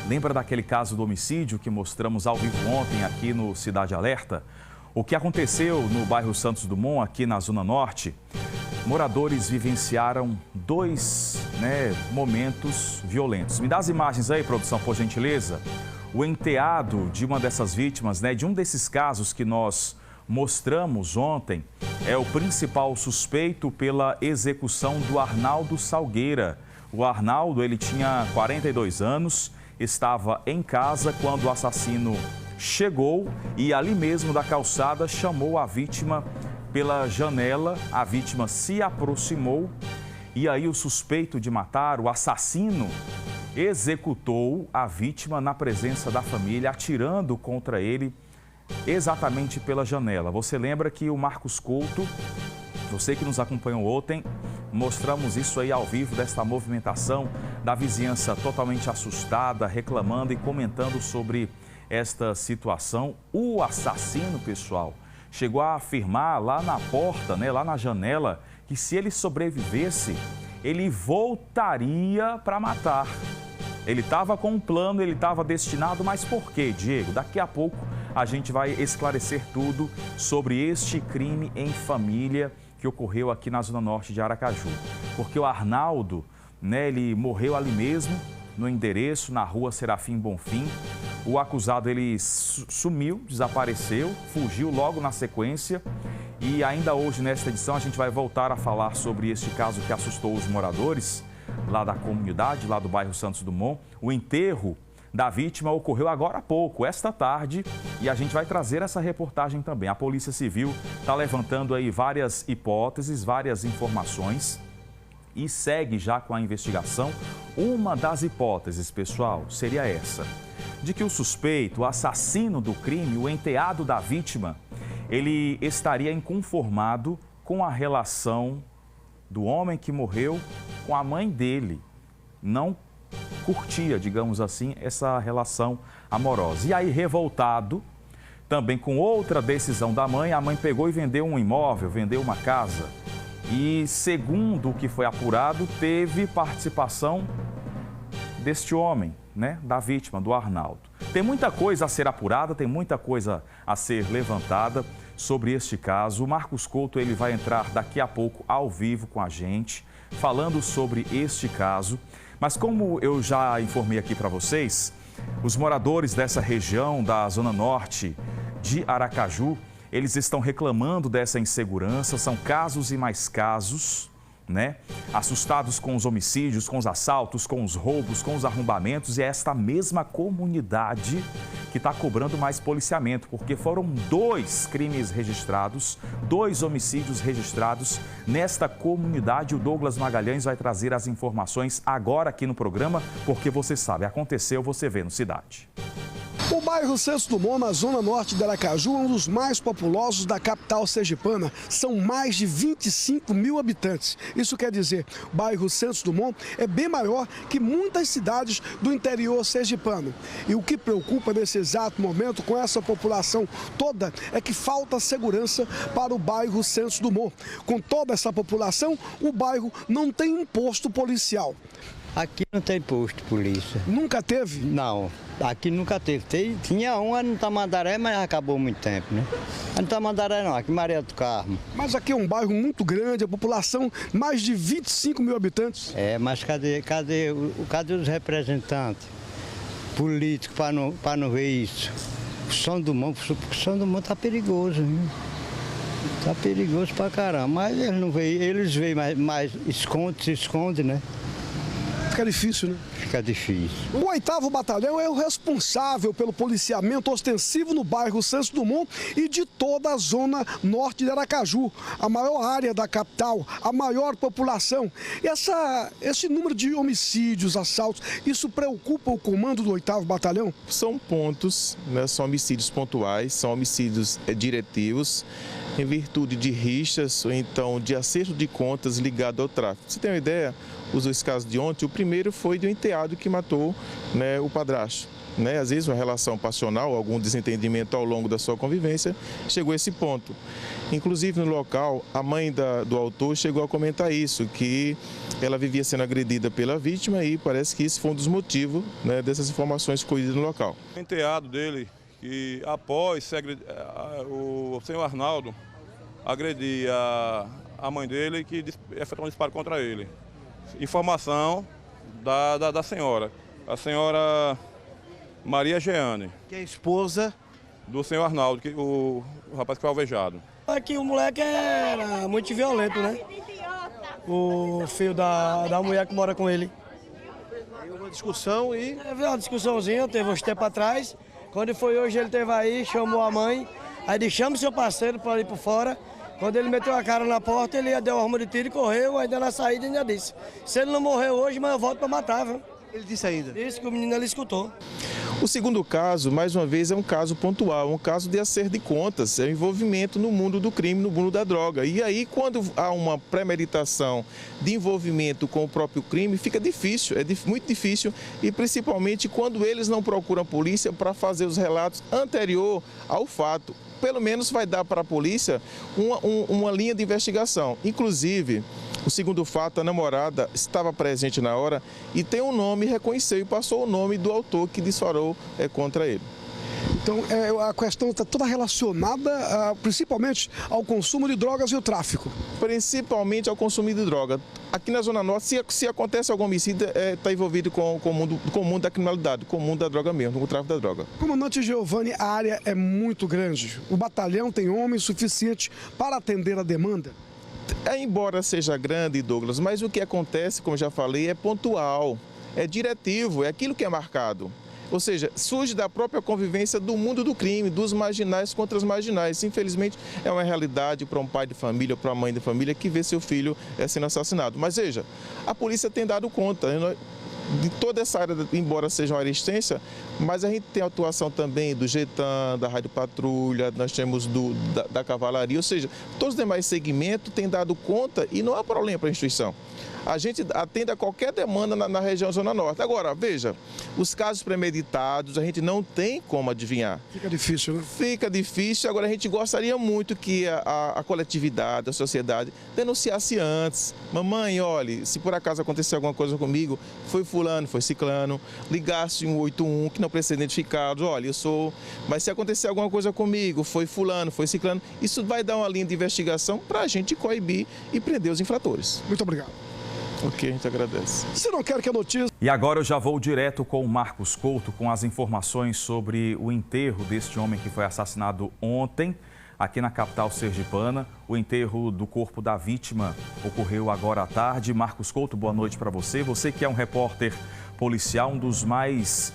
Lembra daquele caso do homicídio que mostramos ao vivo ontem aqui no Cidade Alerta? O que aconteceu no bairro Santos Dumont, aqui na Zona Norte, moradores vivenciaram dois momentos violentos. Me dá as imagens aí, produção, por gentileza. O enteado de uma dessas vítimas, de um desses casos que nós mostramos ontem, é o principal suspeito pela execução do Arnaldo Salgueira. O Arnaldo, ele tinha 42 anos, estava em casa quando o assassino chegou e ali mesmo da calçada chamou a vítima pela janela. A vítima se aproximou e aí o suspeito de matar, o assassino, executou a vítima na presença da família, atirando contra ele exatamente pela janela. Você lembra que o Marcos Couto, você que nos acompanhou ontem, mostramos isso aí ao vivo, desta movimentação da vizinhança totalmente assustada, reclamando e comentando sobre esta situação. O assassino, pessoal, chegou a afirmar lá na porta, lá na janela, que se ele sobrevivesse, ele voltaria para matar. Ele estava com um plano, ele estava destinado, mas por quê, Diego? Daqui a pouco a gente vai esclarecer tudo sobre este crime em família que ocorreu aqui na Zona Norte de Aracaju. Porque o Arnaldo, ele morreu ali mesmo, no endereço, na rua Serafim Bonfim. O acusado, ele sumiu, desapareceu, fugiu logo na sequência. E ainda hoje, nesta edição, a gente vai voltar a falar sobre este caso que assustou os moradores lá da comunidade, lá do bairro Santos Dumont. O enterro da vítima ocorreu agora há pouco, esta tarde, e a gente vai trazer essa reportagem também. A Polícia Civil está levantando aí várias hipóteses, várias informações e segue já com a investigação. Uma das hipóteses, pessoal, seria essa, de que o suspeito, o assassino do crime, o enteado da vítima, ele estaria inconformado com a relação do homem que morreu com a mãe dele. Não curtia, digamos assim, essa relação amorosa. E aí, revoltado, também com outra decisão da mãe, a mãe pegou e vendeu um imóvel, vendeu uma casa. E, segundo o que foi apurado, teve participação deste homem, da vítima, do Arnaldo. Tem muita coisa a ser apurada, tem muita coisa a ser levantada sobre este caso. O Marcos Couto, ele vai entrar daqui a pouco ao vivo com a gente, falando sobre este caso. Mas como eu já informei aqui para vocês, os moradores dessa região da Zona Norte de Aracaju, eles estão reclamando dessa insegurança. São casos e mais casos, assustados com os homicídios, com os assaltos, com os roubos, com os arrombamentos. E é esta mesma comunidade que está cobrando mais policiamento, porque foram 2 crimes registrados, 2 homicídios registrados nesta comunidade. O Douglas Magalhães vai trazer as informações agora aqui no programa, porque você sabe, aconteceu, você vê no Cidade. O bairro Santos Dumont, na Zona Norte de Aracaju, é um dos mais populosos da capital sergipana. São mais de 25 mil habitantes. Isso quer dizer, o bairro Santos Dumont é bem maior que muitas cidades do interior sergipano. E o que preocupa nesse exato momento com essa população toda é que falta segurança para o bairro Santos Dumont. Com toda essa população, o bairro não tem um posto policial. Aqui não tem posto de polícia. Nunca teve? Não, aqui nunca teve. Tinha um no Tamandaré, mas acabou há muito tempo, No Tamandaré não, aqui em Maria do Carmo. Mas aqui é um bairro muito grande, a população mais de 25 mil habitantes. É, mas cadê os representantes políticos para não ver isso? O São Dumont tá perigoso, viu? Tá perigoso pra caramba, mas eles veem mais se esconde, Fica difícil, Fica difícil. O 8º Batalhão é o responsável pelo policiamento ostensivo no bairro Santos Dumont e de toda a Zona Norte de Aracaju, a maior área da capital, a maior população. E esse número de homicídios, assaltos, isso preocupa o comando do 8º Batalhão? São pontos, são homicídios pontuais, são homicídios diretivos, em virtude de rixas ou então de acerto de contas ligado ao tráfico. Você tem uma ideia? Os 2 casos de ontem, o primeiro foi do enteado que matou o padrasto. Às vezes uma relação passional, algum desentendimento ao longo da sua convivência, chegou a esse ponto. Inclusive no local, a mãe do autor chegou a comentar isso, que ela vivia sendo agredida pela vítima e parece que isso foi um dos motivos, né, dessas informações colhidas no local. O enteado dele, que após o senhor Arnaldo agredir a mãe dele, que efetuou um disparo contra ele. Informação da senhora, a senhora Maria Jeane. Que é a esposa do senhor Arnaldo, o rapaz que foi alvejado. Aqui o moleque era muito violento, né? O filho da mulher que mora com ele. Teve uma discussão e... Teve uma discussãozinha, teve uns tempos atrás. Quando foi hoje, ele teve aí, chamou a mãe. Aí disse, chama seu parceiro para ir por fora. Quando ele meteu a cara na porta, ele deu uma arma de tiro e correu. Ainda na saída ainda disse, se ele não morreu hoje, mas eu volto para matar, viu? Ele disse ainda? Disse que o menino ele escutou. O segundo caso, mais uma vez, é um caso pontual, um caso de acerto de contas, é o envolvimento no mundo do crime, no mundo da droga. E aí, quando há uma premeditação de envolvimento com o próprio crime, fica difícil, muito difícil, e principalmente quando eles não procuram a polícia para fazer os relatos anterior ao fato. Pelo menos vai dar para a polícia uma linha de investigação. Inclusive, o segundo fato, a namorada estava presente na hora e tem um nome, reconheceu e passou o nome do autor que disparou contra ele. Então, a questão está toda relacionada, principalmente, ao consumo de drogas e o tráfico. Principalmente ao consumo de droga. Aqui na Zona Norte, se acontece algum homicídio, está envolvido com o mundo da criminalidade, com o mundo da droga mesmo, com o tráfico da droga. Comandante Giovanni, a área é muito grande. O batalhão tem homens suficientes para atender a demanda? Embora seja grande, Douglas, mas o que acontece, como já falei, é pontual, é diretivo, é aquilo que é marcado. Ou seja, surge da própria convivência do mundo do crime, dos marginais contra os marginais. Infelizmente, é uma realidade para um pai de família, para uma mãe de família que vê seu filho sendo assassinado. Mas veja, a polícia tem dado conta de toda essa área, embora seja uma área extensa, mas a gente tem a atuação também do Getan, da Rádio Patrulha, nós temos da Cavalaria, ou seja, todos os demais segmentos têm dado conta e não há problema para a instituição. A gente atende a qualquer demanda na região Zona Norte. Agora, veja, os casos premeditados a gente não tem como adivinhar. Fica difícil, né? Fica difícil. Agora, a gente gostaria muito que a coletividade, a sociedade, denunciasse antes. Mamãe, olhe, se por acaso acontecer alguma coisa comigo, foi fulano, foi ciclano, ligasse 181, que não precisa ser identificado, olha, eu sou... Mas se acontecer alguma coisa comigo, foi fulano, foi ciclano, isso vai dar uma linha de investigação para a gente coibir e prender os infratores. Muito obrigado. Ok, a gente agradece. Se não quer que a notícia... E agora eu já vou direto com o Marcos Couto com as informações sobre o enterro deste homem que foi assassinado ontem aqui na capital sergipana. O enterro do corpo da vítima ocorreu agora à tarde. Marcos Couto, boa noite para você. Você que é um repórter policial, um dos mais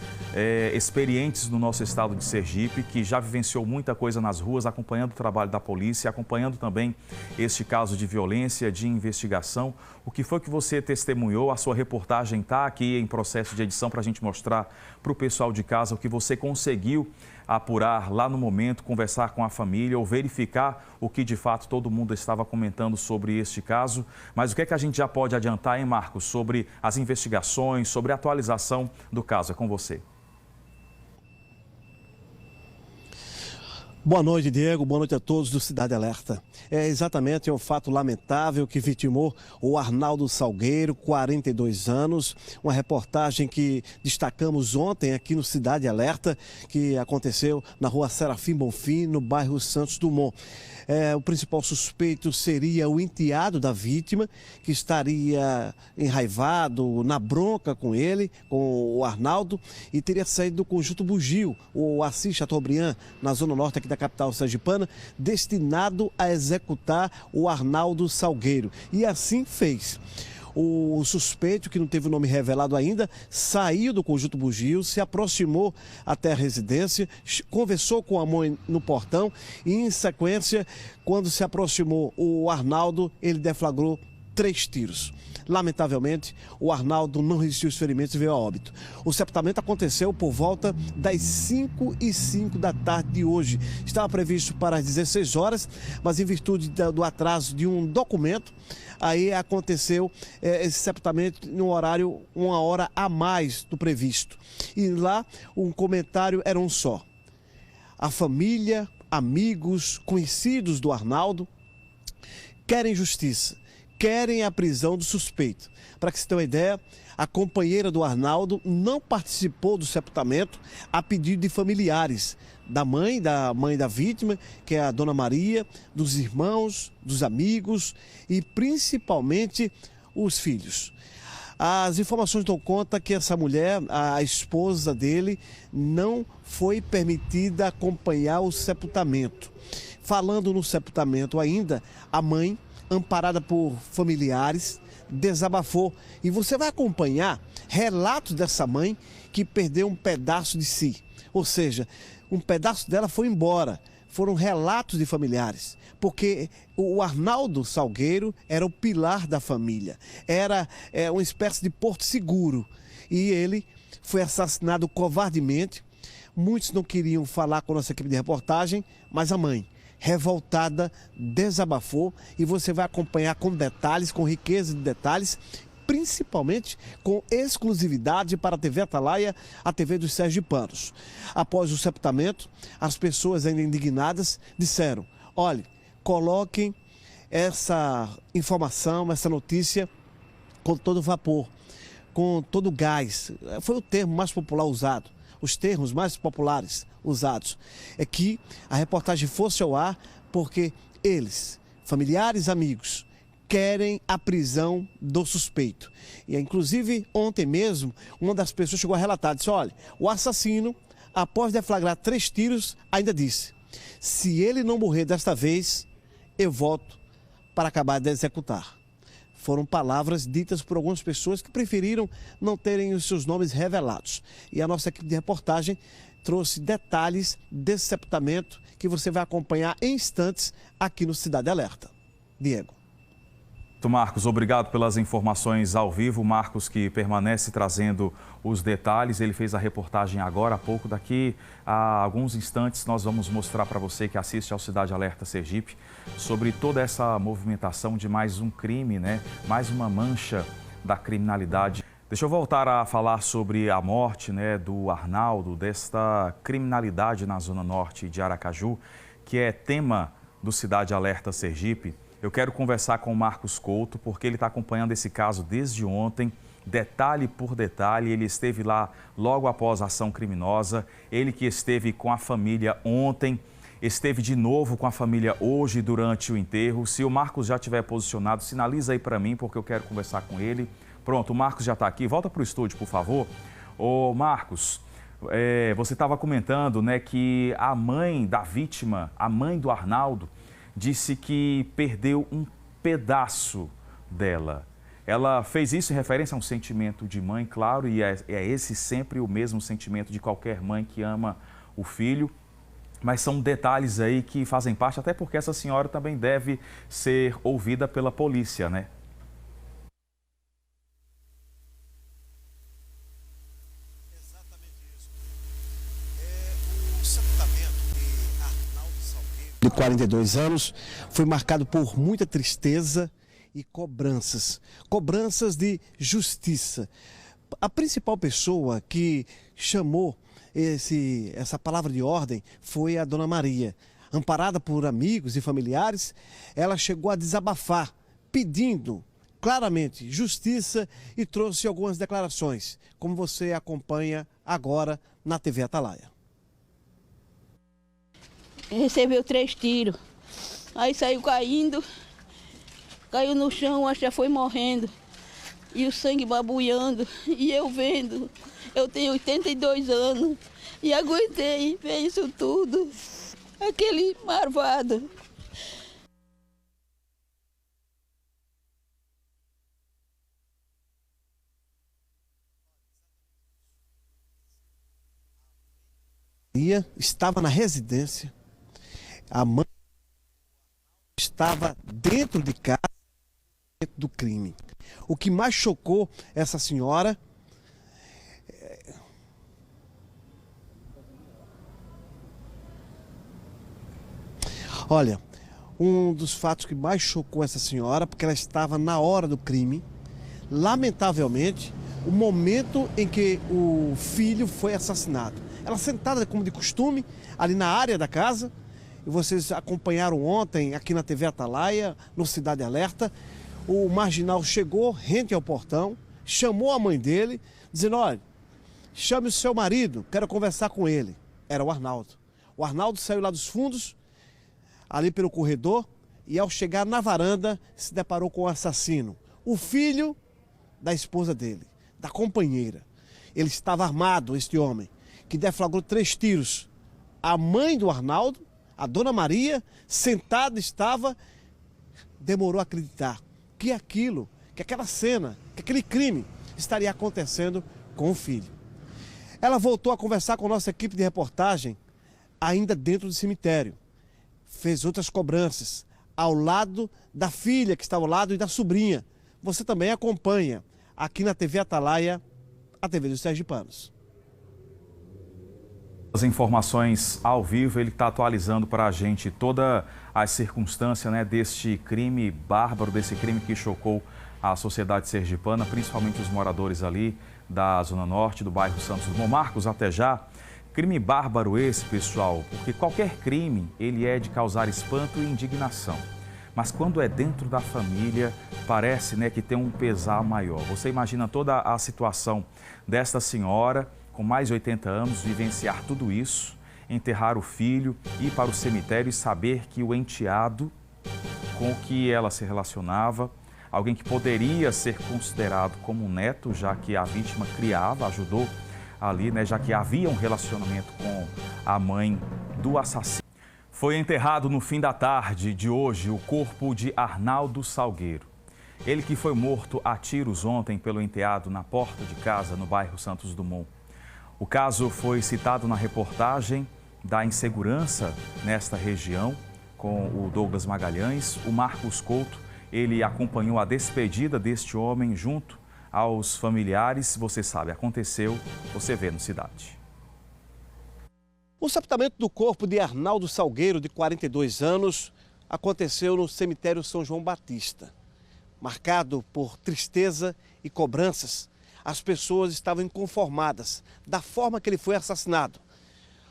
experientes no nosso estado de Sergipe, que já vivenciou muita coisa nas ruas, acompanhando o trabalho da polícia, acompanhando também este caso de violência, de investigação. O que foi que você testemunhou? A sua reportagem está aqui em processo de edição para a gente mostrar para o pessoal de casa o que você conseguiu apurar lá no momento, conversar com a família ou verificar o que de fato todo mundo estava comentando sobre este caso. Mas o que é que a gente já pode adiantar, hein, Marcos, sobre as investigações, sobre a atualização do caso? É com você. Boa noite, Diego. Boa noite a todos do Cidade Alerta. É exatamente um fato lamentável que vitimou o Arnaldo Salgueiro, 42 anos. Uma reportagem que destacamos ontem aqui no Cidade Alerta, que aconteceu na rua Serafim Bonfim, no bairro Santos Dumont. O principal suspeito seria o enteado da vítima, que estaria enraivado, na bronca com ele, com o Arnaldo, e teria saído do conjunto Bugio, o Assis Chateaubriand, na zona norte aqui da capital sergipana, destinado a executar o Arnaldo Salgueiro. E assim fez. O suspeito, que não teve o nome revelado ainda, saiu do conjunto Bugio, se aproximou até a residência, conversou com a mãe no portão e, em sequência, quando se aproximou o Arnaldo, ele deflagrou 3 tiros. Lamentavelmente, o Arnaldo não resistiu aos ferimentos e veio a óbito. O sepultamento aconteceu por volta das 5h05 da tarde de hoje. Estava previsto para as 16 horas, mas em virtude do atraso de um documento, aí aconteceu esse sepultamento no horário 1 hora a mais do previsto. E lá, um comentário era um só. A família, amigos, conhecidos do Arnaldo querem justiça. querem a prisão do suspeito. Para que você tenha uma ideia, a companheira do Arnaldo não participou do sepultamento a pedido de familiares, da mãe da vítima, que é a Dona Maria, dos irmãos, dos amigos e principalmente os filhos. As informações dão conta que essa mulher, a esposa dele, não foi permitida acompanhar o sepultamento. Falando no sepultamento ainda, a mãe, amparada por familiares, desabafou. E você vai acompanhar relatos dessa mãe que perdeu um pedaço de si. Ou seja, um pedaço dela foi embora. Foram relatos de familiares, porque o Arnaldo Salgueiro era o pilar da família, era uma espécie de porto seguro. E ele foi assassinado covardemente. Muitos não queriam falar com a nossa equipe de reportagem, mas a mãe, revoltada, desabafou, e você vai acompanhar com detalhes, com riqueza de detalhes, principalmente com exclusividade para a TV Atalaia, a TV dos sergipanos. Após o sepultamento, as pessoas ainda indignadas disseram: olhe, coloquem essa informação, essa notícia com todo vapor, com todo gás. Foi o termo mais popular usado, os termos mais populares usados. É que a reportagem fosse ao ar porque eles, familiares, amigos, querem a prisão do suspeito. E inclusive ontem mesmo, uma das pessoas chegou a relatar, disse: olha, o assassino, após deflagrar 3 tiros, ainda disse: se ele não morrer desta vez, eu volto para acabar de executar. Foram palavras ditas por algumas pessoas que preferiram não terem os seus nomes revelados. E a nossa equipe de reportagem trouxe detalhes desse sepultamento que você vai acompanhar em instantes aqui no Cidade Alerta. Diego. Marcos, obrigado pelas informações ao vivo. Marcos, que permanece trazendo os detalhes, ele fez a reportagem agora há pouco. Daqui a alguns instantes nós vamos mostrar para você que assiste ao Cidade Alerta Sergipe sobre toda essa movimentação de mais um crime, né? Mais uma mancha da criminalidade. Deixa eu voltar a falar sobre a morte, né, do Arnaldo, desta criminalidade na Zona Norte de Aracaju, que é tema do Cidade Alerta Sergipe. Eu quero conversar com o Marcos Couto, porque ele está acompanhando esse caso desde ontem, detalhe por detalhe. Ele esteve lá logo após a ação criminosa, ele que esteve com a família ontem, esteve de novo com a família hoje durante o enterro. Se o Marcos já estiver posicionado, sinaliza aí para mim, porque eu quero conversar com ele. Pronto, o Marcos já está aqui. Volta para o estúdio, por favor. Ô Marcos, você estava comentando, né, que a mãe da vítima, a mãe do Arnaldo, disse que perdeu um pedaço dela. Ela fez isso em referência a um sentimento de mãe, claro, e é esse sempre o mesmo sentimento de qualquer mãe que ama o filho. Mas são detalhes aí que fazem parte, até porque essa senhora também deve ser ouvida pela polícia, né? De 42 anos, foi marcado por muita tristeza e cobranças de justiça. A principal pessoa que chamou essa palavra de ordem foi a Dona Maria. Amparada por amigos e familiares, ela chegou a desabafar, pedindo claramente justiça, e trouxe algumas declarações, como você acompanha agora na TV Atalaia. Recebeu 3 tiros, aí saiu caindo, caiu no chão, acho que já foi morrendo, e o sangue babulhando, e eu vendo. Eu tenho 82 anos e aguentei ver isso tudo, aquele marvado. Estava na residência. A mãe estava dentro de casa, dentro do crime. O que mais chocou essa senhora olha, um dos fatos que mais chocou essa senhora, porque ela estava na hora do crime, lamentavelmente, o momento em que o filho foi assassinado. Ela sentada como de costume, ali na área da casa. E vocês acompanharam ontem aqui na TV Atalaia, no Cidade Alerta, o marginal chegou rente ao portão, chamou a mãe dele, dizendo: olha, chame o seu marido, quero conversar com ele. Era o Arnaldo. O Arnaldo saiu lá dos fundos, ali pelo corredor, e ao chegar na varanda, se deparou com o assassino, o filho da esposa dele, da companheira. Ele estava armado, este homem, que deflagrou 3 tiros. A mãe do Arnaldo, a dona Maria, sentada estava, demorou a acreditar que aquela cena, que aquele crime estaria acontecendo com o filho. Ela voltou a conversar com a nossa equipe de reportagem, ainda dentro do cemitério. Fez outras cobranças, ao lado da filha que estava ao lado e da sobrinha. Você também acompanha aqui na TV Atalaia, a TV dos Sergipanos. As informações ao vivo, ele está atualizando para a gente toda a circunstância, né, deste crime bárbaro, desse crime que chocou a sociedade sergipana, principalmente os moradores ali da Zona Norte, do bairro Santos Dumont. Marcos, até já. Crime bárbaro esse, pessoal, porque qualquer crime, ele é de causar espanto e indignação. Mas quando é dentro da família, parece, né, que tem um pesar maior. Você imagina toda a situação desta senhora, com mais de 80 anos, vivenciar tudo isso, enterrar o filho, ir para o cemitério e saber que o enteado com o que ela se relacionava, alguém que poderia ser considerado como um neto, já que a vítima criava, ajudou ali, né, já que havia um relacionamento com a mãe do assassino. Foi enterrado no fim da tarde de hoje o corpo de Arnaldo Salgueiro. Ele que foi morto a tiros ontem pelo enteado na porta de casa no bairro Santos Dumont. O caso foi citado na reportagem da insegurança nesta região com o Douglas Magalhães. O Marcos Couto, ele acompanhou a despedida deste homem junto aos familiares. Você sabe, aconteceu, você vê no Cidade. O sepultamento do corpo de Arnaldo Salgueiro, de 42 anos, aconteceu no cemitério São João Batista. Marcado por tristeza e cobranças, as pessoas estavam inconformadas da forma que ele foi assassinado.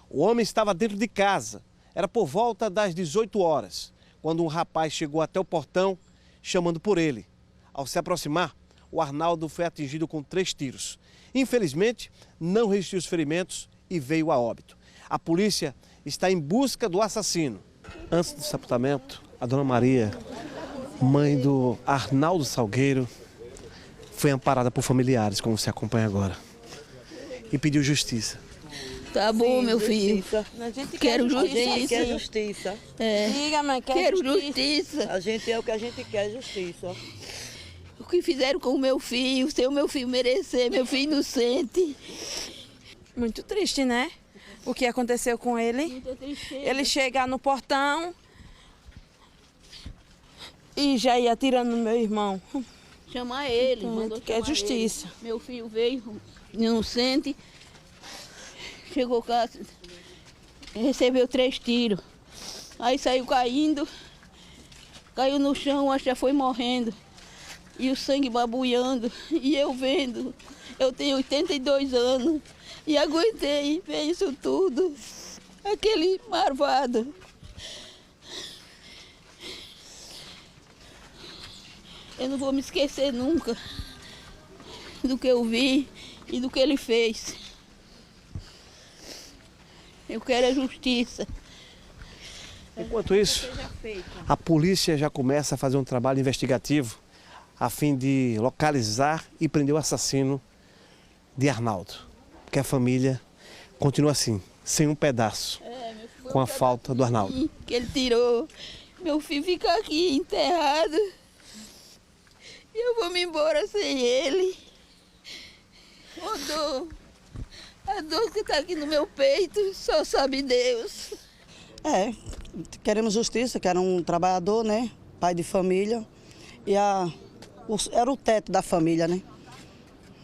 O homem estava dentro de casa, era por volta das 18 horas, quando um rapaz chegou até o portão chamando por ele. Ao se aproximar, o Arnaldo foi atingido com 3 tiros. Infelizmente, não resistiu os ferimentos e veio a óbito. A polícia está em busca do assassino. Antes do sepultamento, a dona Maria, mãe do Arnaldo Salgueiro, foi amparada por familiares, como você acompanha agora, e pediu justiça. Tá bom, Sim, meu filho. A gente Quero justiça. A gente quer justiça. É. Diga, mãe, Quero justiça. A gente é o que a gente quer, justiça. O que fizeram com o meu filho, sem o meu filho merecer, meu filho inocente. Muito triste, né? O que aconteceu com ele. Muita tristeza. Ele chegar no portão e já ia atirando no meu irmão. Chamar ele, Então, mandou quer chamar justiça. ele. Meu filho veio inocente, chegou cá, recebeu 3 tiros. Aí saiu caindo, caiu no chão, acho que já foi morrendo. E o sangue babulhando, e eu vendo. Eu tenho 82 anos e aguentei ver isso tudo. Aquele marvado. Eu não vou me esquecer nunca do que eu vi e do que ele fez. Eu quero a justiça. Enquanto isso, a polícia já começa a fazer um trabalho investigativo a fim de localizar e prender o assassino de Arnaldo. Porque a família continua assim, sem um pedaço, com a falta do Arnaldo. Que ele tirou. Meu filho fica aqui enterrado. E eu vou me embora sem ele. A dor que está aqui no meu peito, só sabe Deus. Queremos justiça, que era um trabalhador, né? Pai de família. E era o teto da família, né?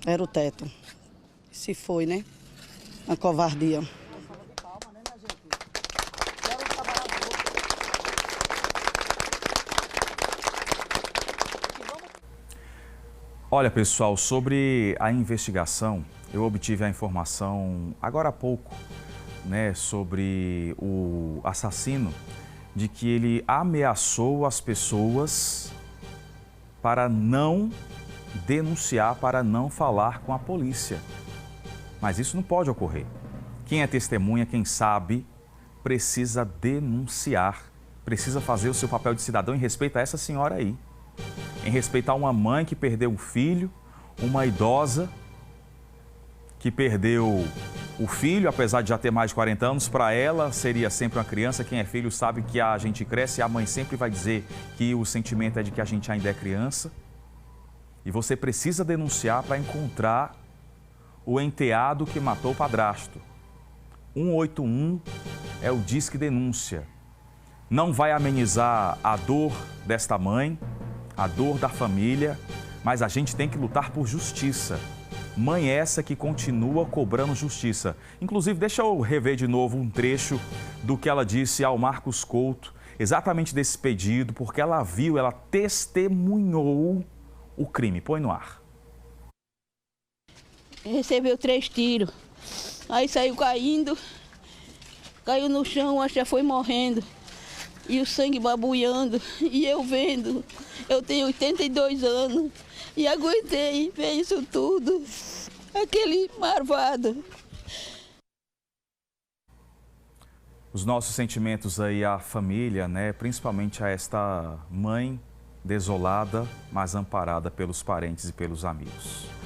Era o teto. Se foi, né? A covardia. Olha, pessoal, sobre a investigação, eu obtive a informação agora há pouco, né, sobre o assassino, de que ele ameaçou as pessoas para não denunciar, para não falar com a polícia. Mas isso não pode ocorrer. Quem é testemunha, quem sabe, precisa denunciar, precisa fazer o seu papel de cidadão em respeito a essa senhora aí. Em respeitar uma mãe que perdeu um filho, uma idosa que perdeu o filho, apesar de já ter mais de 40 anos, para ela seria sempre uma criança. Quem é filho sabe que a gente cresce e a mãe sempre vai dizer que o sentimento é de que a gente ainda é criança. E você precisa denunciar para encontrar o enteado que matou o padrasto. 181 é o Disque Denúncia. Não vai amenizar a dor desta mãe, a dor da família, mas a gente tem que lutar por justiça. Mãe essa que continua cobrando justiça. Inclusive, deixa eu rever de novo um trecho do que ela disse ao Marcos Couto, exatamente desse pedido, porque ela viu, ela testemunhou o crime. Põe no ar. Recebeu 3 tiros, aí saiu caindo, caiu no chão, acho que já foi morrendo. E o sangue babulhando, e eu vendo. Eu tenho 82 anos e aguentei ver isso tudo. Aquele marvado. Os nossos sentimentos aí à família, né? Principalmente a esta mãe desolada, mas amparada pelos parentes e pelos amigos.